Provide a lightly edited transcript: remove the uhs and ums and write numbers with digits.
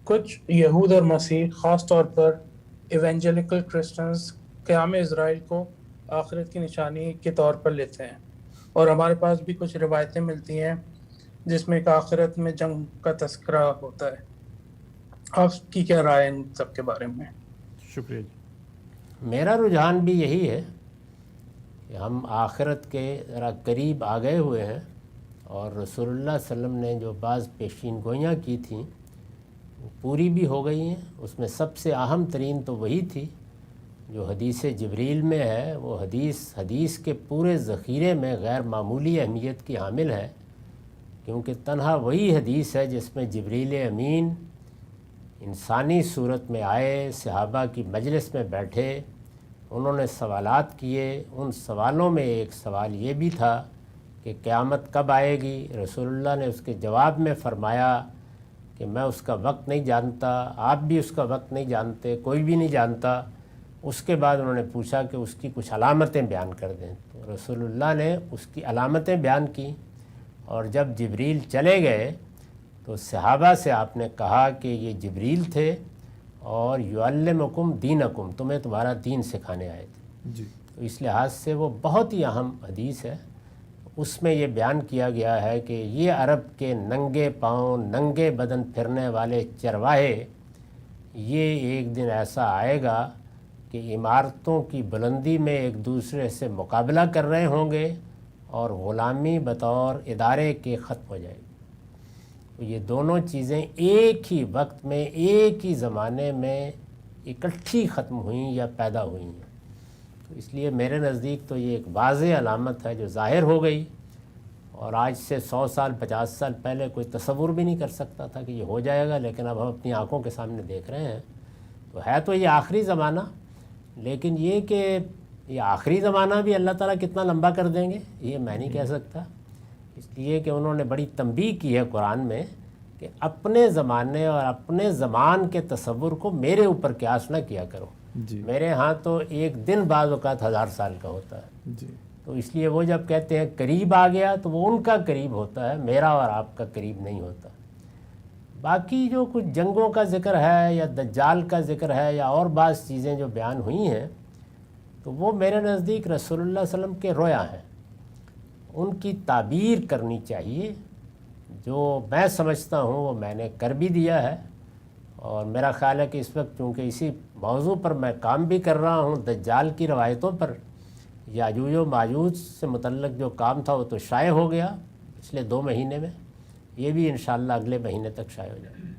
کچھ یہود اور مسیح خاص طور پر ایونجلیکل کرسچنز قیام اسرائیل کو آخرت کی نشانی کے طور پر لیتے ہیں، اور ہمارے پاس بھی کچھ روایتیں ملتی ہیں جس میں ایک آخرت میں جنگ کا تذکرہ ہوتا ہے۔ آپ کی کیا رائے ان سب کے بارے میں؟ شکریہ جی۔ میرا رجحان بھی یہی ہے کہ ہم آخرت کے ذرا قریب آ گئے ہوئے ہیں، اور رسول اللہ صلی اللہ علیہ وسلم نے جو بعض پیشین گوئیاں کی تھیں وہ پوری بھی ہو گئی ہیں۔ اس میں سب سے اہم ترین تو وہی تھی جو حدیث جبریل میں ہے۔ وہ حدیث کے پورے ذخیرے میں غیر معمولی اہمیت کی حامل ہے، کیونکہ تنہا وہی حدیث ہے جس میں جبریل امین انسانی صورت میں آئے، صحابہ کی مجلس میں بیٹھے، انہوں نے سوالات کیے۔ ان سوالوں میں ایک سوال یہ بھی تھا کہ قیامت کب آئے گی۔ رسول اللہ نے اس کے جواب میں فرمایا کہ میں اس کا وقت نہیں جانتا، آپ بھی اس کا وقت نہیں جانتے، کوئی بھی نہیں جانتا۔ اس کے بعد انہوں نے پوچھا کہ اس کی کچھ علامتیں بیان کر دیں، تو رسول اللہ نے اس کی علامتیں بیان کی، اور جب جبریل چلے گئے تو صحابہ سے آپ نے کہا کہ یہ جبریل تھے اور یعلمکم دینکم، تمہیں تمہارا دین سکھانے آئے تھے۔ جی تو اس لحاظ سے وہ بہت ہی اہم حدیث ہے۔ اس میں یہ بیان کیا گیا ہے کہ یہ عرب کے ننگے پاؤں ننگے بدن پھرنے والے چرواہے، یہ ایک دن ایسا آئے گا کہ عمارتوں کی بلندی میں ایک دوسرے سے مقابلہ کر رہے ہوں گے، اور غلامی بطور ادارے کے ختم ہو جائے گی۔ تو یہ دونوں چیزیں ایک ہی وقت میں ایک ہی زمانے میں اکٹھی ختم ہوئیں یا پیدا ہوئی ہیں۔ تو اس لیے میرے نزدیک تو یہ ایک واضح علامت ہے جو ظاہر ہو گئی، اور آج سے 100 سال 50 سال پہلے کوئی تصور بھی نہیں کر سکتا تھا کہ یہ ہو جائے گا، لیکن اب ہم اپنی آنکھوں کے سامنے دیکھ رہے ہیں۔ تو ہے تو یہ آخری زمانہ، لیکن یہ کہ یہ آخری زمانہ بھی اللہ تعالیٰ کتنا لمبا کر دیں گے یہ میں نہیں کہہ سکتا، اس لیے کہ انہوں نے بڑی تنبیہ کی ہے قرآن میں کہ اپنے زمانے اور اپنے زمان کے تصور کو میرے اوپر قیاس نہ کیا کرو۔ جی میرے ہاں تو ایک دن بعض اوقات 1000 سال کا ہوتا ہے، جی تو اس لیے وہ جب کہتے ہیں قریب آ گیا تو وہ ان کا قریب ہوتا ہے، میرا اور آپ کا قریب نہیں ہوتا۔ باقی جو کچھ جنگوں کا ذکر ہے یا دجال کا ذکر ہے یا اور بعض چیزیں جو بیان ہوئی ہیں، تو وہ میرے نزدیک رسول اللہ صلی اللہ علیہ وسلم کے رویا ہیں، ان کی تعبیر کرنی چاہیے۔ جو میں سمجھتا ہوں وہ میں نے کر بھی دیا ہے، اور میرا خیال ہے کہ اس وقت چونکہ اسی موضوع پر میں کام بھی کر رہا ہوں، دجال کی روایتوں پر، یاجوج و ماجوج سے متعلق جو کام تھا وہ تو شائع ہو گیا پچھلے 2 مہینے میں، یہ بھی انشاءاللہ اگلے مہینے تک شائع ہو جائے گا۔